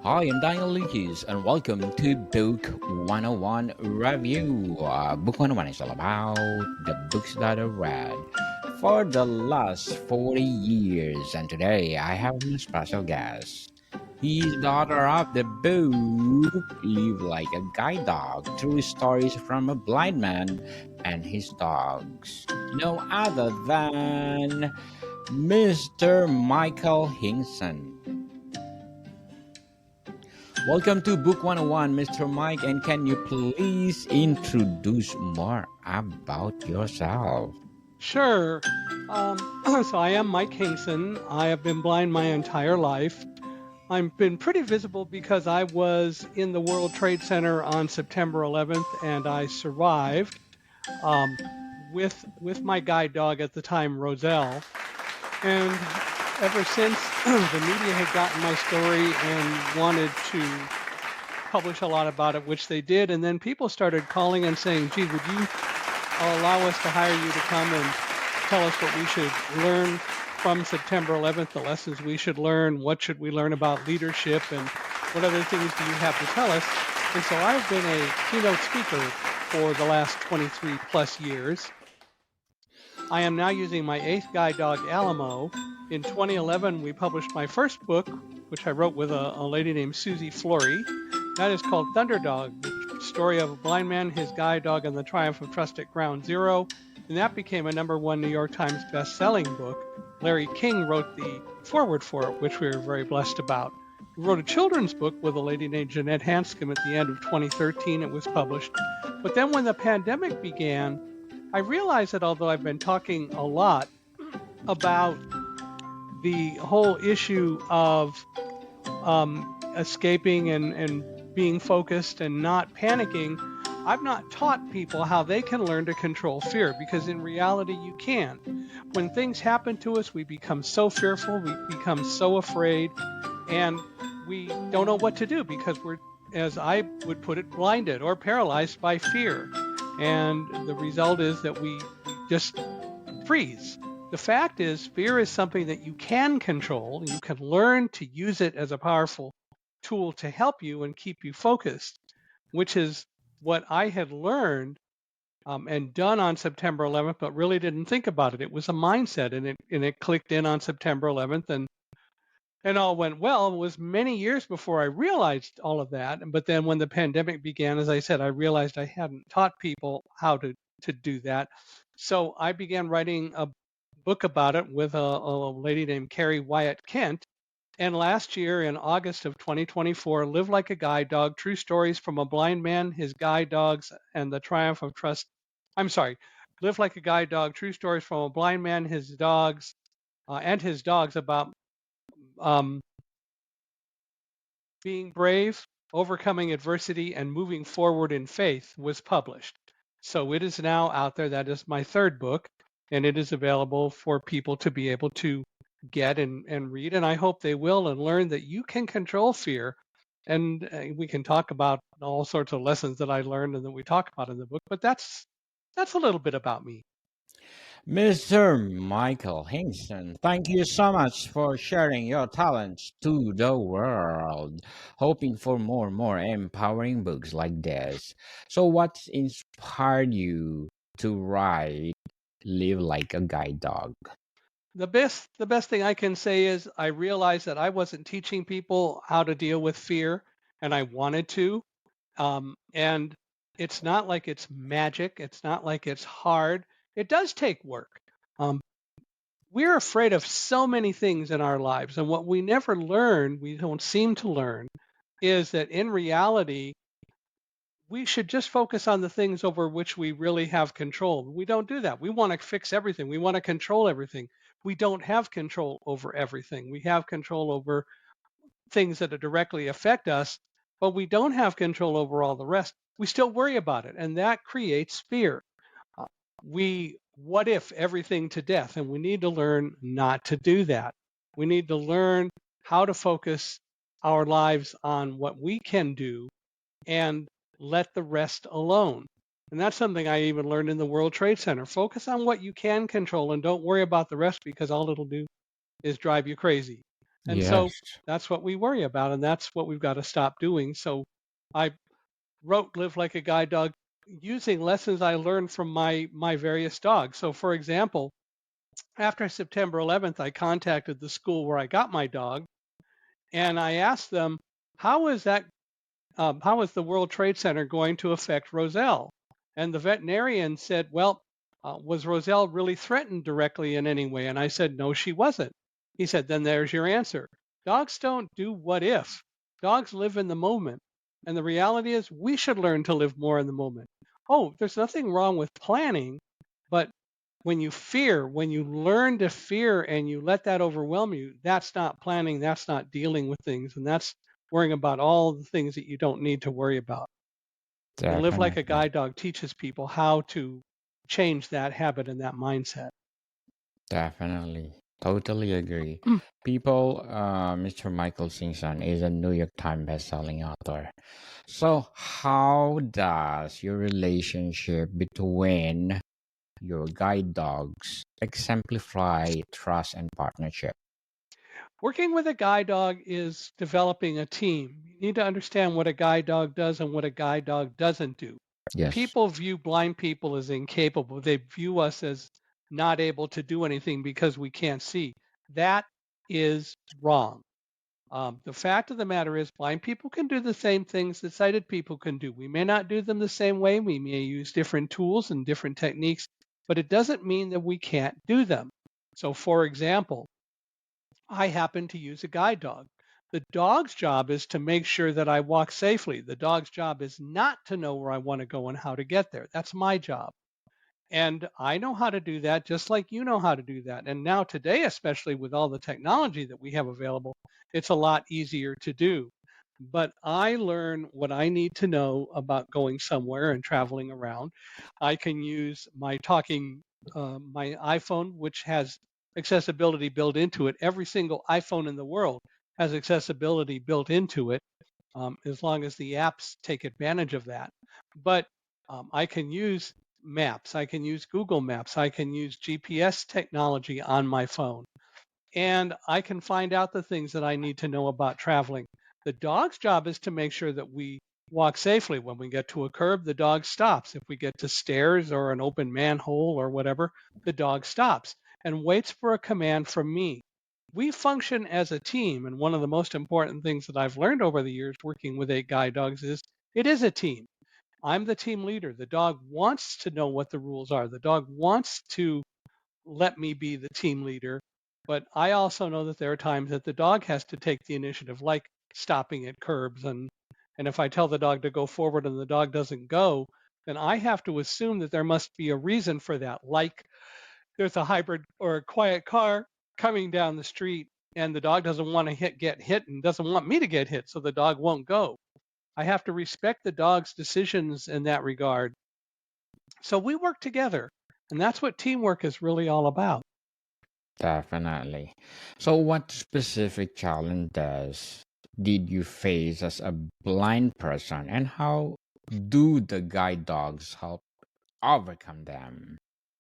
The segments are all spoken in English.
Hi, I'm Daniel Lucas, and welcome to Book 101 Review. Book 101 is all about the books that I read for the last 40 years, and today I have a special guest. He's the author of the book Live Like a Guide Dog, True Stories from a Blind Man and His Dogs. No other than Mr. Michael Hingson. Welcome to Book 101, Mr. Mike, and can you please introduce more about yourself? Sure. So I am Mike Hingson. I have been blind my entire life. I've been pretty visible because I was in the World Trade Center on September 11th, and I survived um, with my guide dog at the time, Roselle. And ever since the media had gotten my story and wanted to publish a lot about it, which they did, and then people started calling and saying, "Gee, would you allow us to hire you to come and tell us what we should learn from September 11th, the lessons we should learn, what should we learn about leadership, and what other things do you have to tell us?" And so I've been a keynote speaker for the last 23 plus years. I am now using my eighth guide dog, Alamo. In 2011, we published my first book, which I wrote with a lady named Susie Flory. That is called Thunderdog, the story of a blind man, his guide dog, and the triumph of trust at ground zero. And that became a #1 New York Times best-selling book. Larry King wrote the foreword for it, which we were very blessed about. We wrote a children's book with a lady named Jeanette Hanscom at the end of 2013. It was published. But then when the pandemic began, I realized that although I've been talking a lot about the whole issue of escaping and being focused and not panicking, I've not taught people how they can learn to control fear, because in reality, you can. When things happen to us, we become so fearful, we become so afraid, and we don't know what to do because we're, as I would put it, blinded or paralyzed by fear. And the result is that we just freeze. The fact is, fear is something that you can control. You can learn to use it as a powerful tool to help you and keep you focused, which is what I had learned and done on September 11th, but really didn't think about it. It was a mindset, and it clicked in on September 11th, and all went well. It was many years before I realized all of that. But then when the pandemic began, as I said, I realized I hadn't taught people how to do that. So I began writing a book about it with a lady named Carrie Wyatt Kent. And last year, in August of 2024, Live Like a Guide Dog, True Stories from a Blind Man, His Guide Dogs, and the Triumph of Trust. I'm sorry, Live Like a Guide Dog, True Stories from a Blind Man, His Dogs, and His Dogs, about um, being brave, overcoming adversity, and moving forward in faith, was published. So it is now out there. That is my third book, and it is available for people to be able to get and read. And I hope they will and learn that you can control fear. And we can talk about all sorts of lessons that I learned and that we talk about in the book. But that's a little bit about me. Mr. Michael Hingson, thank you so much for sharing your talents to the world. Hoping for more empowering books like this. So, what inspired you to write Live Like a Guide Dog? The best thing I can say is I realized that I wasn't teaching people how to deal with fear, and I wanted to. And it's not like it's magic. It's not like it's hard. It does take work. Um, we're afraid of so many things in our lives. And what we never learn, we don't seem to learn, is that in reality, we should just focus on the things over which we really have control. We don't do that. We want to fix everything. We want to control everything. We don't have control over everything. We have control over things that directly affect us, but we don't have control over all the rest. We still worry about it, and that creates fear. Uh, We what if everything to death, and we need to learn not to do that. We need to learn how to focus our lives on what we can do and let the rest alone. And that's something I even learned in the World Trade Center. Focus on what you can control and don't worry about the rest, because all it'll do is drive you crazy. And so Yes. that's what we worry about, and that's what we've got to stop doing. So I wrote Live Like a Guide Dog using lessons I learned from my various dogs. So for example, after September 11th, I contacted the school where I got my dog and I asked them, how is that how is the World Trade Center going to affect Roselle? And the veterinarian said, well, was Roselle really threatened directly in any way? And I said, no, she wasn't. He said, then there's your answer. Dogs don't do what if. Dogs live in the moment. And the reality is we should learn to live more in the moment. Oh, there's nothing wrong with planning, but when you fear, when you learn to fear and you let that overwhelm you, that's not planning, that's not dealing with things, and that's worrying about all the things that you don't need to worry about. And Live Like a Definitely. Guide Dog teaches people how to change that habit and that mindset. Definitely. Totally agree. People, Mr. Michael Hingson is a New York Times bestselling author. So, how does your relationship between your guide dogs exemplify trust and partnership? Working with a guide dog is developing a team. You need to understand what a guide dog does and what a guide dog doesn't do. Yes, People view blind people as incapable. They view us as not able to do anything because we can't see. That is wrong. The fact of the matter is, blind people can do the same things that sighted people can do. We may not do them the same way. We may use different tools and different techniques, but it doesn't mean that we can't do them. So, for example, I happen to use a guide dog. The dog's job is to make sure that I walk safely. The dog's job is not to know where I want to go and how to get there. That's my job. And I know how to do that just like you know how to do that. And now, today, especially with all the technology that we have available, it's a lot easier to do. But I learn what I need to know about going somewhere and traveling around. I can use my iPhone, which has accessibility built into it. Every single iPhone in the world has accessibility built into it, as long as the apps take advantage of that. But I can use maps, I can use Google Maps, I can use GPS technology on my phone, and I can find out the things that I need to know about traveling. The dog's job is to make sure that we walk safely. When we get to a curb, the dog stops. If we get to stairs or an open manhole or whatever, the dog stops and waits for a command from me. We function as a team, and one of the most important things that I've learned over the years working with 8 guide dogs is it is a team. I'm the team leader. The dog wants to know what the rules are. The dog wants to let me be the team leader. But I also know that there are times that the dog has to take the initiative, like stopping at curbs. And if I tell the dog to go forward and the dog doesn't go, then I have to assume that there must be a reason for that. Like there's a hybrid or a quiet car coming down the street and the dog doesn't want to get hit and doesn't want me to get hit, so the dog won't go. I have to respect the dog's decisions in that regard. So we work together. And that's what teamwork is really all about. definitely. So, what specific challenges did you face as a blind person, and how do the guide dogs help overcome them?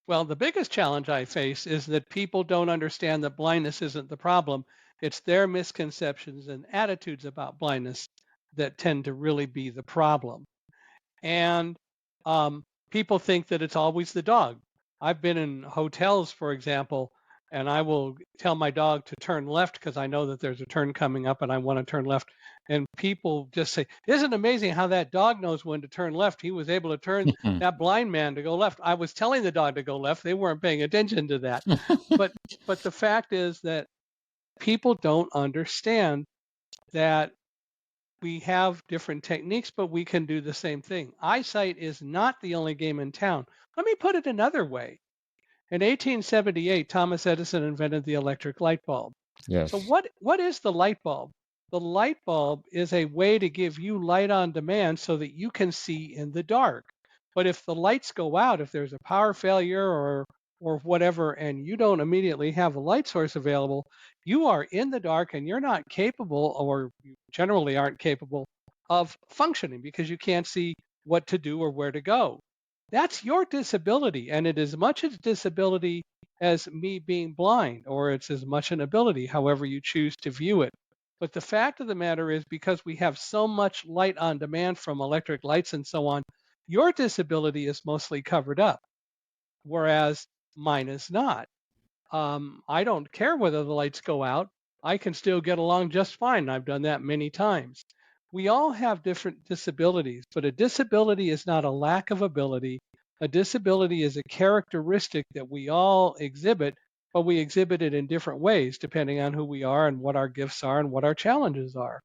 Well, the biggest challenge I face is that people don't understand that blindness isn't the problem. It's their misconceptions and attitudes about blindness that tend to really be the problem. And people think that it's always the dog. I've been in hotels, for example, and I will tell my dog to turn left because I know that there's a turn coming up and I want to turn left. And people just say, "Isn't it amazing how that dog knows when to turn left? He was able to turn that blind man to go left." I was telling the dog to go left. They weren't paying attention to that. But but the fact is that people don't understand that we have different techniques, but we can do the same thing. Eyesight is not the only game in town. Let me put it another way. In 1878, Thomas Edison invented the electric light bulb. So Yes. what is the light bulb? The light bulb is a way to give you light on demand so that you can see in the dark. But if the lights go out, if there's a power failure or whatever and you don't immediately have a light source available, you are in the dark and you're not capable or you generally aren't capable of functioning because you can't see what to do or where to go. That's your disability and it is much a disability as me being blind, or it's as much an ability, however you choose to view it. But the fact of the matter is, because we have so much light on demand from electric lights and so on, your disability is mostly covered up, whereas mine is not. I don't care whether the lights go out. I can still get along just fine. I've done that many times. We all have different disabilities, but a disability is not a lack of ability. A disability is a characteristic that we all exhibit, but we exhibit it in different ways depending on who we are and what our gifts are and what our challenges are.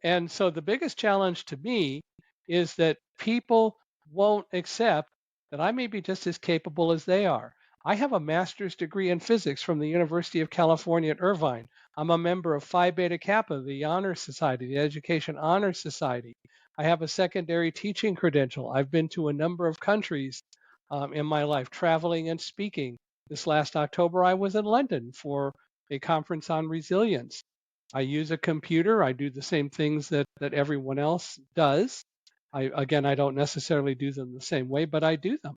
And so the biggest challenge to me is that people won't accept that I may be just as capable as they are. I have a master's degree in physics from the University of California at Irvine. I'm a member of Phi Beta Kappa, the Honor Society, the Education Honor Society. I have a secondary teaching credential. I've been to a number of countries in my life, traveling and speaking. This last October, I was in London for a conference on resilience. I use a computer. I do the same things that everyone else does. I don't necessarily do them the same way, but I do them.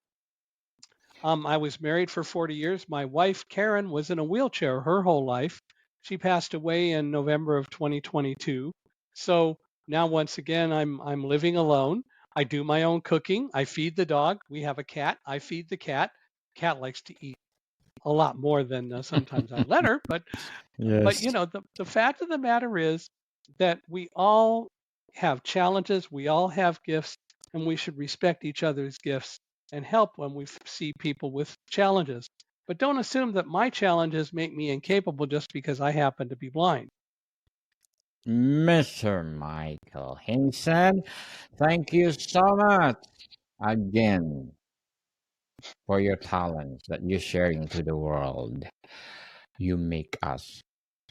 I was married for 40 years. My wife, Karen, was in a wheelchair her whole life. She passed away in November of 2022. So now, once again, I'm living alone. I do my own cooking. I feed the dog. We have a cat. I feed the cat. Cat likes to eat a lot more than sometimes I let her, but Yes. you know, the fact of the matter is that we all have challenges, we all have gifts, and we should respect each other's gifts and help when we see people with challenges. But don't assume that my challenges make me incapable just because I happen to be blind. Mr. Michael Hingson, thank you so much again for your talents that you're sharing to the world. You make us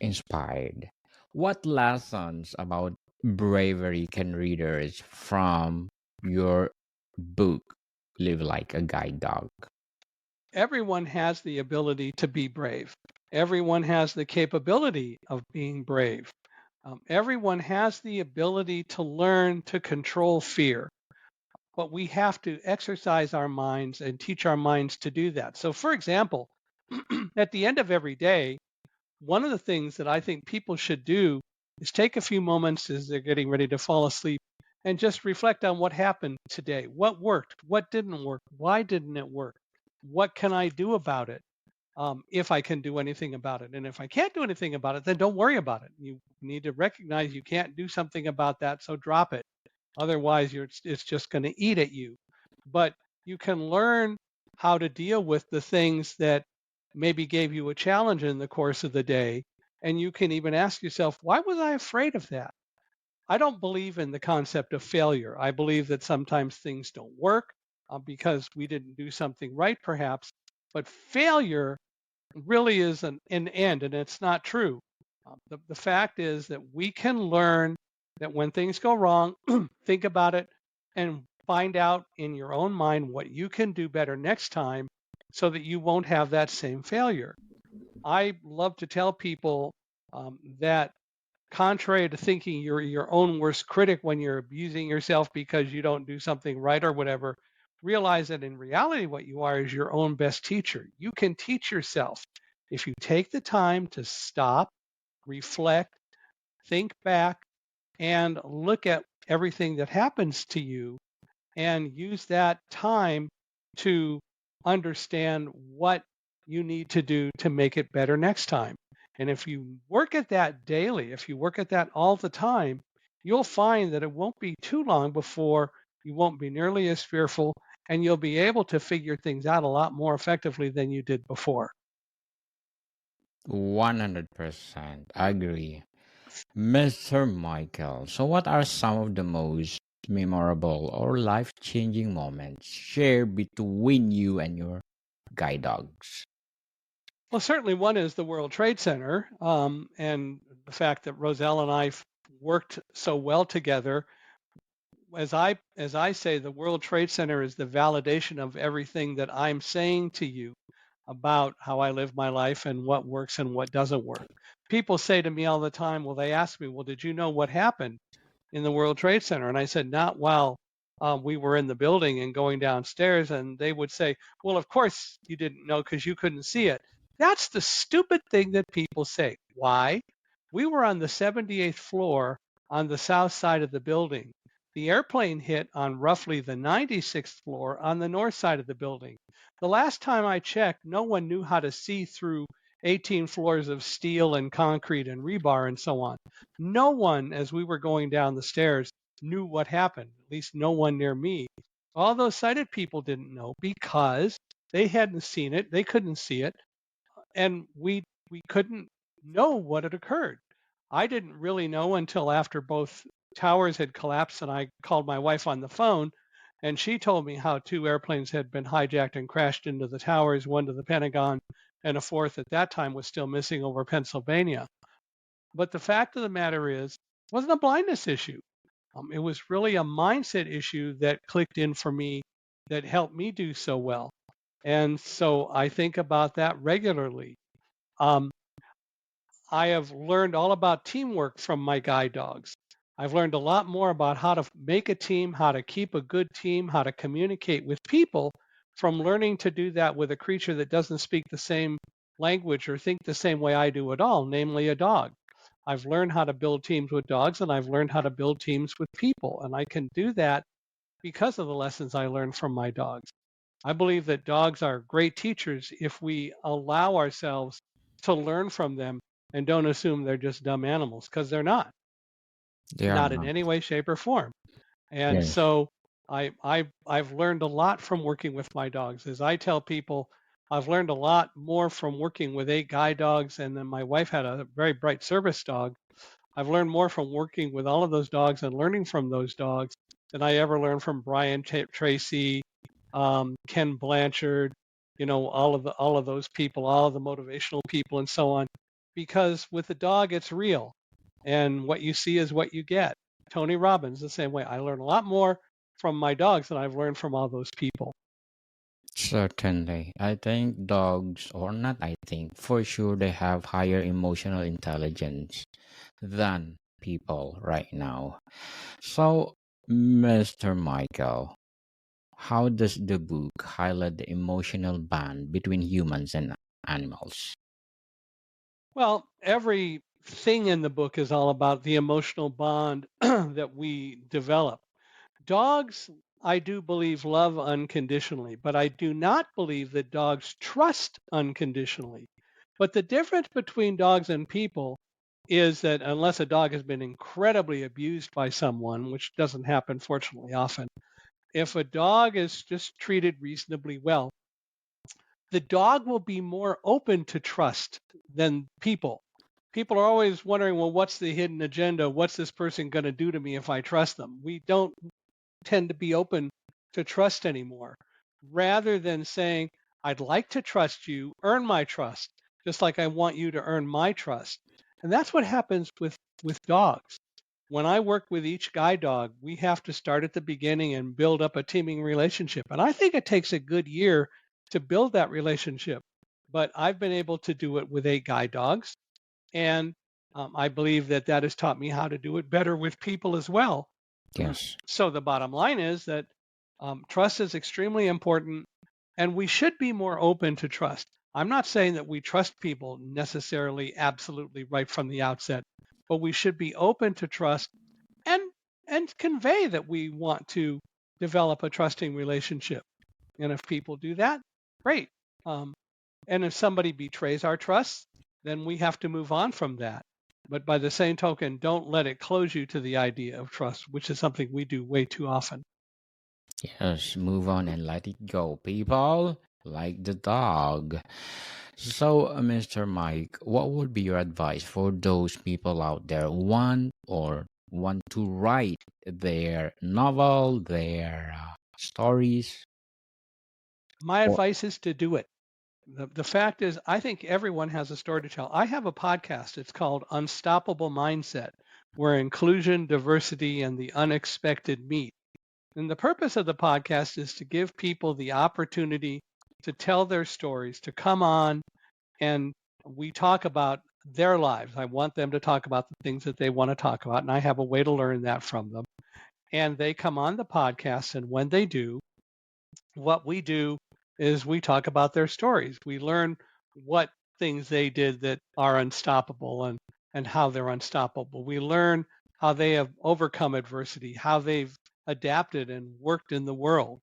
inspired. What lessons about bravery can readers from your book Live Like a Guide Dog? Everyone has the ability to be brave. Everyone has the capability of being brave. Everyone has the ability to learn to control fear, but we have to exercise our minds and teach our minds to do that. So, for example, at the end of every day, one of the things that I think people should do is take a few moments as they're getting ready to fall asleep and just reflect on what happened today. What worked? What didn't work? Why didn't it work? What can I do about it? If I can do anything about it. And if I can't do anything about it, then don't worry about it. You need to recognize you can't do something about that, so drop it. Otherwise, it's just going to eat at you. But you can learn how to deal with the things that maybe gave you a challenge in the course of the day. And you can even ask yourself, why was I afraid of that? I don't believe in the concept of failure. I believe that sometimes things don't work because we didn't do something right, perhaps. But failure really is an end, and it's not true. The fact is that we can learn that when things go wrong, think about it and find out in your own mind what you can do better next time so that you won't have that same failure. I love to tell people that contrary to thinking you're your own worst critic when you're abusing yourself because you don't do something right or whatever, realize that in reality, what you are is your own best teacher. You can teach yourself if you take the time to stop, reflect, think back, and look at everything that happens to you and use that time to understand what you need to do to make it better next time. And if you work at that daily, if you work at that all the time, you'll find that it won't be too long before you won't be nearly as fearful and you'll be able to figure things out a lot more effectively than you did before. 100% agree. Mr. Michael, so what are some of the most memorable or life changing moments shared between you and your guide dogs? Well, certainly one is the World Trade Center, and the fact that Roselle and I worked so well together. As I say, the World Trade Center is the validation of everything that I'm saying to you about how I live my life and what works and what doesn't work. People say to me all the time, well, they ask me, well, did you know what happened in the World Trade Center? And I said, not while we were in the building and going downstairs, and they would say, "Well, of course you didn't know because you couldn't see it." That's the stupid thing that people say. Why? We were on the 78th floor on the south side of the building. The airplane hit on roughly the 96th floor on the north side of the building. The last time I checked, no one knew how to see through 18 floors of steel and concrete and rebar and so on. No one, as we were going down the stairs, knew what happened, at least no one near me. All those sighted people didn't know because they hadn't seen it, they couldn't see it, and we couldn't know what had occurred. I didn't really know until after both towers had collapsed and I called my wife on the phone and she told me how two airplanes had been hijacked and crashed into the towers, one to the Pentagon and a fourth at that time was still missing over Pennsylvania. But the fact of the matter is, it wasn't a blindness issue. It was really a mindset issue that clicked in for me that helped me do so well. And so I think about that regularly. Um, I have learned all about teamwork from my guide dogs. I've learned a lot more about how to make a team, how to keep a good team, how to communicate with people from learning to do that with a creature that doesn't speak the same language or think the same way I do at all, namely a dog. I've learned how to build teams with dogs and I've learned how to build teams with people. And I can do that because of the lessons I learned from my dogs. I believe that dogs are great teachers if we allow ourselves to learn from them and don't assume they're just dumb animals because they're They are not in not. any way, shape, or form. And Yes. so I've learned a lot from working with my dogs. As I tell people, I've learned a lot more from working with 8 guide dogs, and then my wife had a very bright service dog. I've learned more from working with all of those dogs and learning from those dogs than I ever learned from Brian Tracy, Ken Blanchard, all of those people, all of the motivational people, and so on. Because with the dog, it's real, and what you see is what you get. Tony Robbins, the same way. I learn a lot more from my dogs than I've learned from all those people. Certainly. I think dogs, or not I think, for sure they have higher emotional intelligence than people right now. So, Mr. Michael, how does the book highlight the emotional bond between humans and animals? Well, everything in the book is all about the emotional bond that we develop. Dogs, I do believe, love unconditionally, but I do not believe that dogs trust unconditionally. But the difference between dogs and people is that unless a dog has been incredibly abused by someone, which doesn't happen fortunately often, if a dog is just treated reasonably well, the dog will be more open to trust than people. People are always wondering, well, what's the hidden agenda? What's this person going to do to me if I trust them? We don't tend to be open to trust anymore. Rather than saying, I'd like to trust you, earn my trust, just like I want you to earn my trust. And that's what happens with dogs. When I work with each guide dog, we have to start at the beginning and build up a teaming relationship. And I think it takes a good year to build that relationship. But I've been able to do it with 8 guide dogs. And I believe that that has taught me how to do it better with people as well. Yes. So the bottom line is that trust is extremely important, and we should be more open to trust. I'm not saying that we trust people necessarily absolutely right from the outset, but we should be open to trust and convey that we want to develop a trusting relationship. And if people do that, great. Um, and if somebody betrays our trust, then we have to move on from that. But by the same token, don't let it close you to the idea of trust, which is something we do way too often. Yes, move on and let it go, people. Like the dog. So, Mr. Mike, what would be your advice for those people out there who want to write their novel, their stories? My Or advice is to do it. The fact is, I think everyone has a story to tell. I have a podcast. It's called Unstoppable Mindset, where inclusion, diversity, and the unexpected meet. And the purpose of the podcast is to give people the opportunity to tell their stories, to come on and we talk about their lives. I want them to talk about the things that they want to talk about, and I have a way to learn that from them. and they come on the podcast. And when they do, what we do is we talk about their stories. We learn what things they did that are unstoppable and how they're unstoppable. We learn how they have overcome adversity, how they've adapted and worked in the world.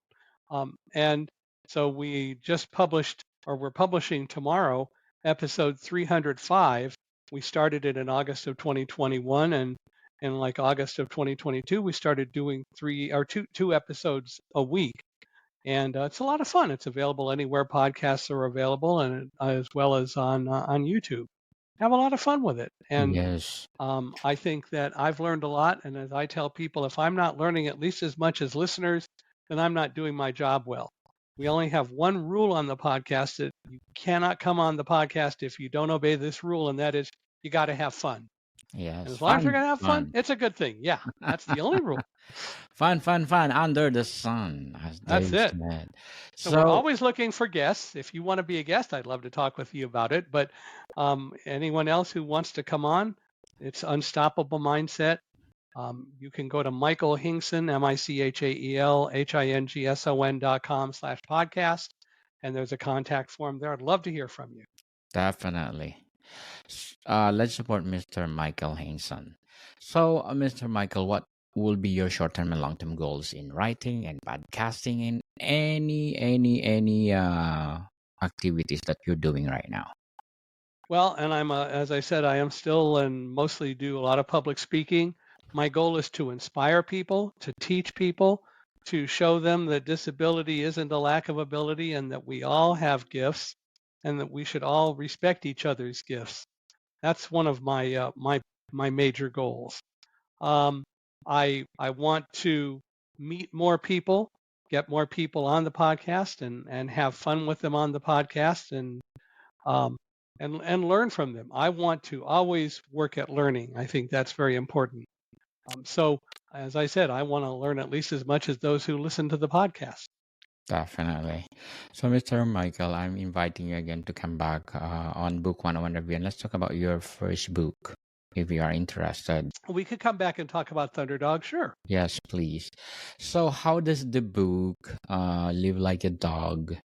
And so we just published, or we're publishing tomorrow, episode 305. We started it in August of 2021, and in like August of 2022, we started doing two episodes a week, and it's a lot of fun. It's available anywhere podcasts are available, and as well as on YouTube. Have a lot of fun with it, and Yes. I think that I've learned a lot. And as I tell people, if I'm not learning at least as much as listeners, then I'm not doing my job well. We only have one rule on the podcast: that you cannot come on the podcast if you don't obey this rule, and that is you got to have fun. And Yes. as long as you're Fun, going to have fun, fun. it's a good thing. Yeah, that's the only rule. Fun, fun, fun under the sun, as That's they it. said. So we're So, always looking for guests. If you want to be a guest, I'd love to talk with you about it. But anyone else who wants to come on, it's Unstoppable Mindset. You can go to Michael Hingson, MichaelHingson.com/podcast, and there's a contact form there. I'd love to hear from you. definitely. Let's support Mr. Michael Hingson. So, Mr. Michael, what will be your short-term and long-term goals in writing and podcasting and any activities that you're doing right now? Well, and as I said, I am still and mostly do a lot of public speaking. My goal is to inspire people, to teach people, to show them that disability isn't a lack of ability and that we all have gifts and that we should all respect each other's gifts. That's one of my major goals. Um, I want to meet more people, get more people on the podcast, and have fun with them on the podcast, um, and learn from them. I want to always work at learning. I think that's very important. So, as I said, I want to learn at least as much as those who listen to the podcast. Definitely. So, Mr. Michael, I'm inviting you again to come back on Book 101 Review, and let's talk about your first book if you are interested. We could come back and talk about Thunderdog, sure. Yes, please. So, how does the book Live Like a Dog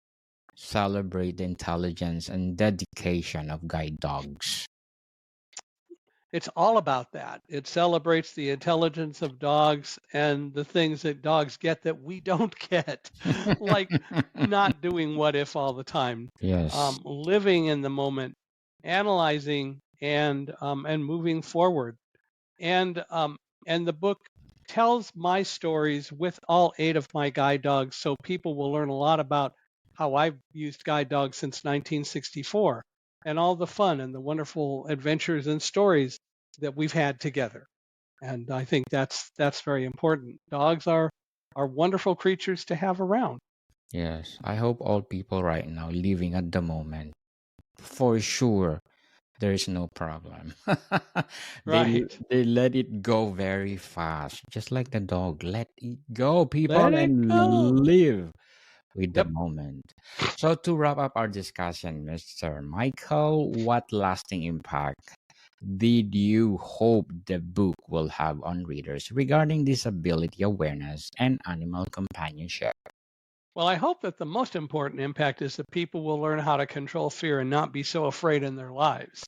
celebrate the intelligence and dedication of guide dogs? It's all about that. It celebrates the intelligence of dogs and the things that dogs get that we don't get, like not doing what if all the time, Yes. living in the moment, analyzing and moving forward. And and the book tells my stories with all 8 of my guide dogs, so people will learn a lot about how I've used guide dogs since 1964, and all the fun and the wonderful adventures and stories that we've had together. And I think that's very important. Dogs are wonderful creatures to have around. Yes. I hope all people right now living at the moment, for sure, there is no problem. they Right. they let it go very fast, just like the dog. Let it go, people, Let it and go. live with the Yep. moment. So to wrap up our discussion, Mr. Michael, what lasting impact did you hope the book will have on readers regarding disability awareness and animal companionship? Well, I hope that the most important impact is that people will learn how to control fear and not be so afraid in their lives.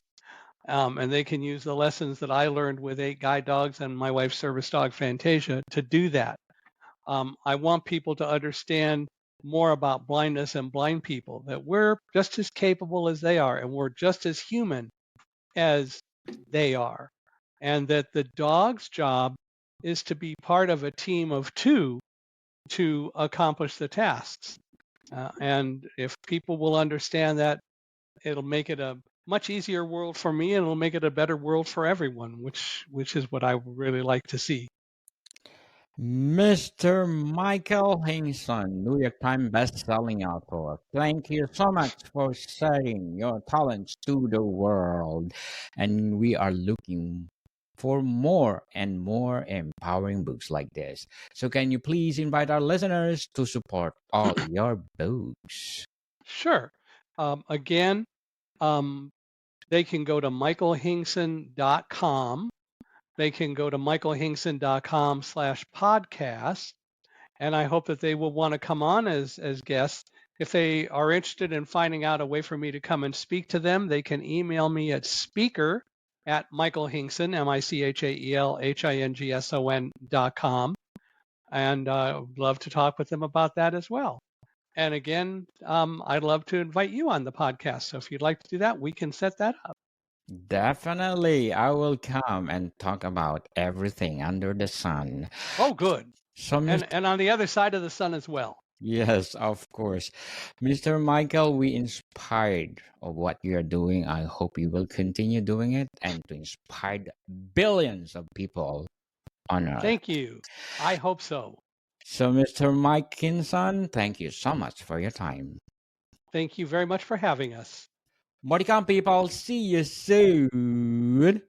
And they can use the lessons that I learned with 8 guide dogs and my wife's service dog, Fantasia, to do that. I want people to understand more about blindness and blind people, that we're just as capable as they are, and we're just as human as they are. And that the dog's job is to be part of a team of 2 to accomplish the tasks. And if people will understand that, it'll make it a much easier world for me, and it'll make it a better world for everyone, which is what I would really like to see. Mr. Michael Hingson, New York Times best-selling author. Thank you so much for sharing your talents to the world. And we are looking for more and more empowering books like this. So can you please invite our listeners to support all your books? Sure. Again, they can go to michaelhingson.com they can go to michaelhingson.com/podcast. And I hope that they will want to come on as guests. If they are interested in finding out a way for me to come and speak to them, they can email me at speaker@michaelhingson, michaelhingson.com. And I'd love to talk with them about that as well. And again, I'd love to invite you on the podcast. So if you'd like to do that, we can set that up. Definitely, I will come and talk about everything under the sun. Oh, good. So, And on the other side of the sun as well. yes, of course. Mr. Michael, we inspired of what you're doing. I hope you will continue doing it and to inspire billions of people on earth. Thank you. I hope so. So, Mr. Mike Kinson, thank you so much for your time. Thank you very much for having us. Modicom people, see you soon.